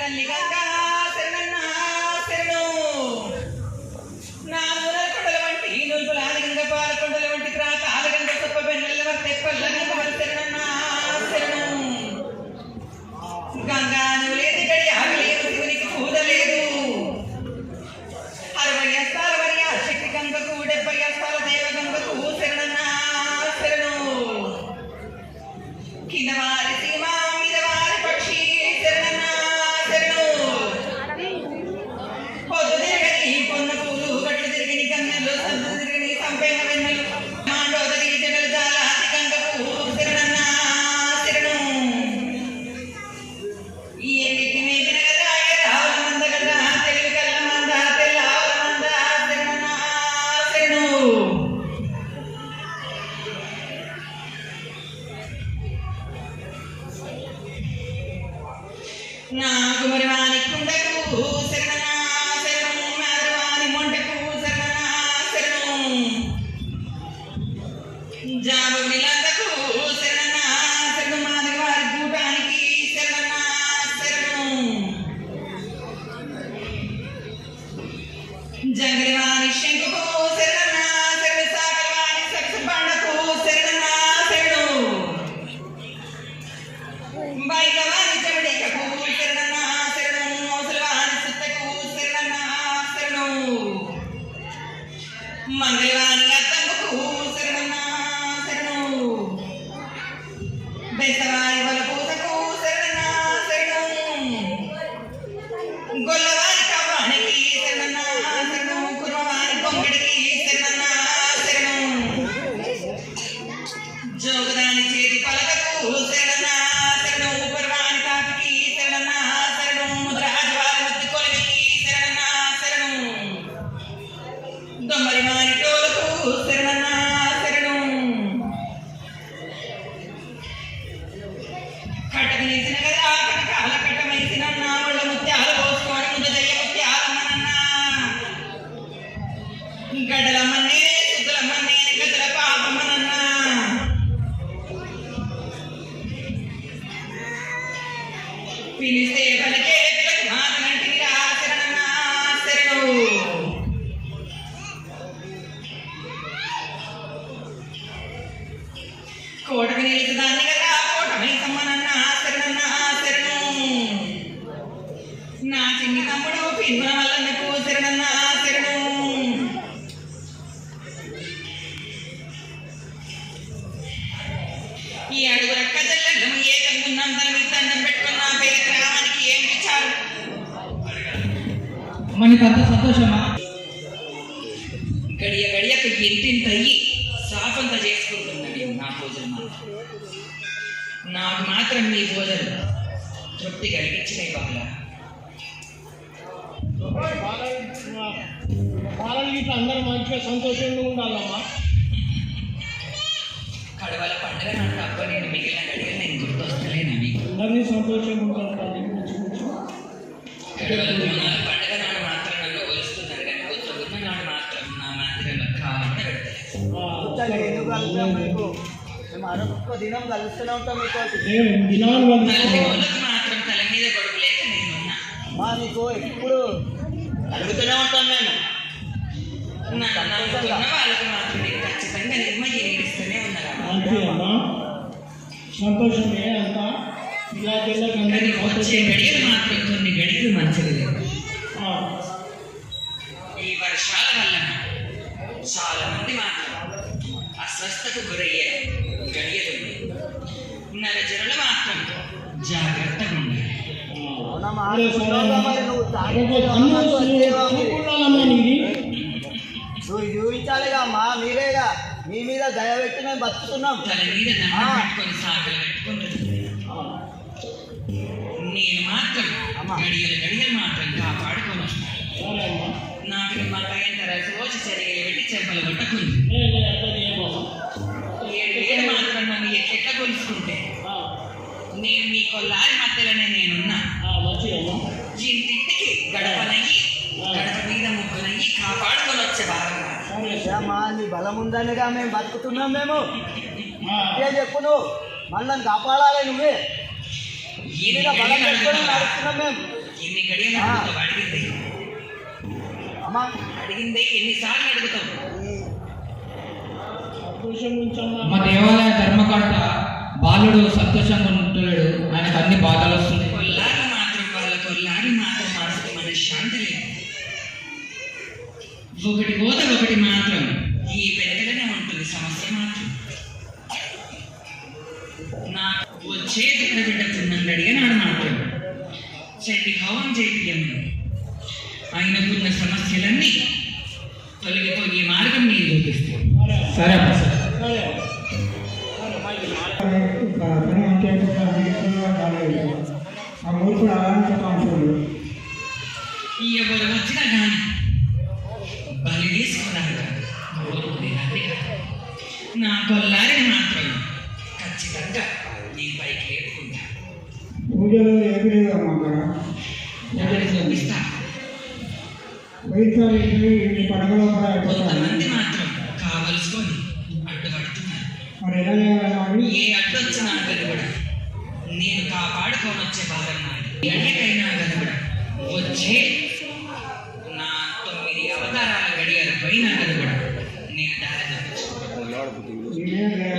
తల్లి గంగా శరణన్న శరణు. నా నూనెల కొండల వంటి నువ్వుల ఆదిగంగ పాలకొండల వంటి క్రాత ఆలగంగ తప్ప బెన్నెల వంటి తెప్పల శరణన్న శరణు. గంగా నువ్వు లేదు గడి ఆవి లేదు శివునికి పూజ లేదు. 60 అస్తాల వరి శక్తి గంగకు 70 అస్తాల దేవ గంగకు శరణన్న శరణు. కింద వారి సీమ మీద వారి పక్షి శరణన్న శరణు. పొద్దు తిరగని పొన్న పూలు గట్లు తిరిగిని గన్నెలు సందు తిరిగిని సంపేన వెన్నెలు మాండోద గిరిజనులు జాలాతి గంగకు శరణన్న శరణు. ఈ ఎన్నిటి మేపిన కదా రావుల మంద కదా తెలుగు కళ్ళ మంద తెల్లావుల మంద శరణన్న శరణు. నా కుమరివాణి కుండకు శరణన్న శరణు. మాధవాని మొండకు శరణన్న శరణు. జాబుని లందకు శరణన్న శరణు. మాదిరి వారి కూటానికి శరణన్న శరణు. జంగలివారి శంకుకు శరణన్న శరణు. సాగరవారి సరసు బండకు శరణన్న శరణు. బైగవారి చెవిడేకకు శరణన్న శరణు. మోసలవారి సుత్తకు శరణన్న శరణు. మంగళవారి అత్తమ్మకు శరణన్న శరణు. బెసవారి వలపూసకు శరణన్న శరణు. గొల్లవారి కవ్వానికి శరణన్న శరణు. కుర్మవారి కొంగడికి శరణన్న శరణు. జోగదాని చేతి పలకకు శరణన్న శరణు. పర్వాని కాటికి శరణన్న శరణు. ముద్రాజవారి ముద్దు కొలివికి శరణన్న శరణు. దొమ్మరి వారి టోలకు శరణన్న శరణు. కట్టకు నీసిన కదా కటకాల కట్టమైసిన ఒళ్ళ ముత్యాలు పోసుకోవడం ముద్ద దయ్య ముత్యాలమ్మనన్న. గడ్డలమ్మనే సుద్దులమ్మనే గదల పాపమ్మనన్న. పిలిస్తే పలికే పిలకు మాటనంటిరా శరణన్న శరణు. కోటకు నిలుచుదాన్ని కదా కోటమై సమ్మనన్న శరణన్న శరణు. నా చిన్ని తమ్ముడు పిన్నుల వల్లన్నకు శరణన్న శరణు. ఈ అడుగుల కజల్లము ఏకంగున్నాం తన దండం పెట్టుకున్న పేద గ్రామానికి ఏం ఇచ్చారు మనకంత సంతోషమా? గడియ గడియకు ఇంటింతయ్యి సాపంత చేసుకుంటున్నది నా పూజలు మాత్రం. నాకు మాత్రం మీ పూజలు తృప్తి కలిగించినాయి బాగా. బాలలు అందరూ మంచిగా సంతోషంగా ఉండాలమ్మా. కడవల పండుగ నాకు తప్ప నేను మిగిలిన గడియలు నేను గుర్తొస్తలేను మీకు. అందరినీ సంతోషంగా ఉంటారు. కడవల పండుగ నాడు మాత్రం నన్ను పోలుస్తున్నారు కానీ గుర్తున్న నాడు మాత్రం నా మాత్రం కావాలని దినం కలుస్తూనే ఉంటాం మీకు మాత్రం తల మీద గొడుగు లేక నేనున్నా. మీకు ఎప్పుడు కలుగుతూనే ఉంటాం మేము. నమ్ముకున్న వాళ్ళకి మాత్రం నేను ఖచ్చితంగా నిర్మయ్యి నీడిస్తూనే ఉన్నారు. సంతోషమే అంతా కానీ వచ్చే గడియలు మాత్రం కొన్ని గడియలు మంచిది లేదు. ఈ వర్షాల వల్ల చాలా మంది మాత్రం అస్వస్థతకు గురయ్యే గడియలు. నరజనులు మాత్రం జాగ్రత్తగా ఉండాలి. నువ్వు చూపించాలిగా అమ్మా. మీరేగా మీ మీద దయ పెట్టి మేము బతుకుతున్నాం. తన మీద దండం పెట్టుకొని సాగలు పెట్టుకుంటుంది. నేను మాత్రం గడియలు మాత్రం కాపాడుకొని వస్తాను. నాకు మా తగిన రోజు చర్యలు పెట్టి చెంపలు కొట్టకుంది. 7 వేలు మాత్రం నన్ను ఎట్లెట్లా కొలుసుకుంటే నేను మీ కొల్లారి మధ్యలోనే నేనున్నా. ఇంటింటికి గడపనయ్యి గడప మీద ముగ్గునయ్యి కాపాడుకొని వచ్చే భాగంగా నీ బలం ఉందనిగా మేము బతుకుతున్నాం. మేము చెప్పు నువ్వు మనల్ని కాపాడాలి. నువ్వే నడుస్తున్నాం మేము. ఎన్ని గడియలు అడుగుతావు అడిగింది అమ్మా అడిగిందే ఎన్నిసార్లు అడుగుతావు సంతోషం ఉంచమ్మా. మా దేవాలయ ధర్మకర్త బాలుడు సంతోషంగా ఉంటున్నాడు, ఆయనకు అన్ని బాధలు వస్తున్నాయి. కొల్లారి మాత్రం మనసుకి మన శాంతి లేదు. ఒకటి పోతే ఒకటి మాత్రం ఈ పెద్దగానే ఉంటుంది సమస్య మాత్రం. నాకు వచ్చే బిడ్డ తిన్నండి అన్నాడు మాత్రం చెడ్డి హోమం చేపియము. ఆయనకున్న సమస్యలన్నీ తొలగిపోయే మార్గం నేను చూపిస్తాను. సరే అమ్మా సరే. సరే. పని అంటే ఆ మూర్ఖుడు అలాంటి కాంక్షలు ఎవరు వచ్చినా కానీ బలి తీసుకున్నాక నా కొల్లారిని మాత్రం ఖచ్చితంగా నీ పైకి లేపుకుంటా. పూజలు ఏమి లేదు అమ్మ అక్కడ ఎవరికి చూపిస్తా. వైద్యాలు ఇన్ని పండుగలో కూడా అయిపోతాయి. కొంతమంది మాత్రం కావలసుకొని అడ్డుపడుతున్నారు. మరి ఎలా చేయాలి? ఏ అడ్డొచ్చినా కనుగొడ నేను కాపాడుకొని వచ్చే భారం నాది. ఎక్కడికైనా కనుగొడ వచ్చే నా 9 అవతారాల గడియాల పైన కనుగొడ నేను దారి చూపించు.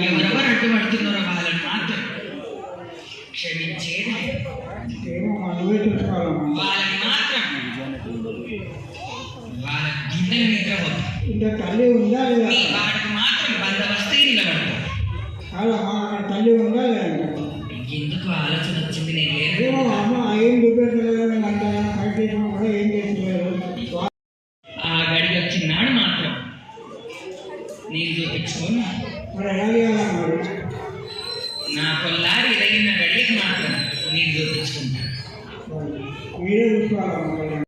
ఎవరెవరు అడ్డుపడుతున్నారో వాళ్ళని మాత్రం క్షమించేది లేదు. ఏమో నువ్వే చూసుకోవాలమ్మా. వాళ్ళని మాత్రం వాళ్ళ గిన్నెలు నిద్రపోతారు. ఇంత తల్లి ఉందా లేదా? నీ వాడికి మాత్రం బందవస్తే నిలబడతారు. కాదమ్మా అక్కడ తల్లి ఉందా లేదా? ఎందుకు ఆలోచన వచ్చింది నేను ఏమో లేదు. అమ్మ ఏం చూపెట్టలేదు అంత ఫైట్ చేసినా కూడా ఏం చేసలేదు. ఆ గడి వచ్చినాడు మాత్రం నేను చూపించుకోను. మరి ఎలా చేయాలన్నారు? నా కొల్లారి ఎదగిన గడికి మాత్రం నేను చూపించుకుంటాను. మీరే చూసుకోవాలమ్మా.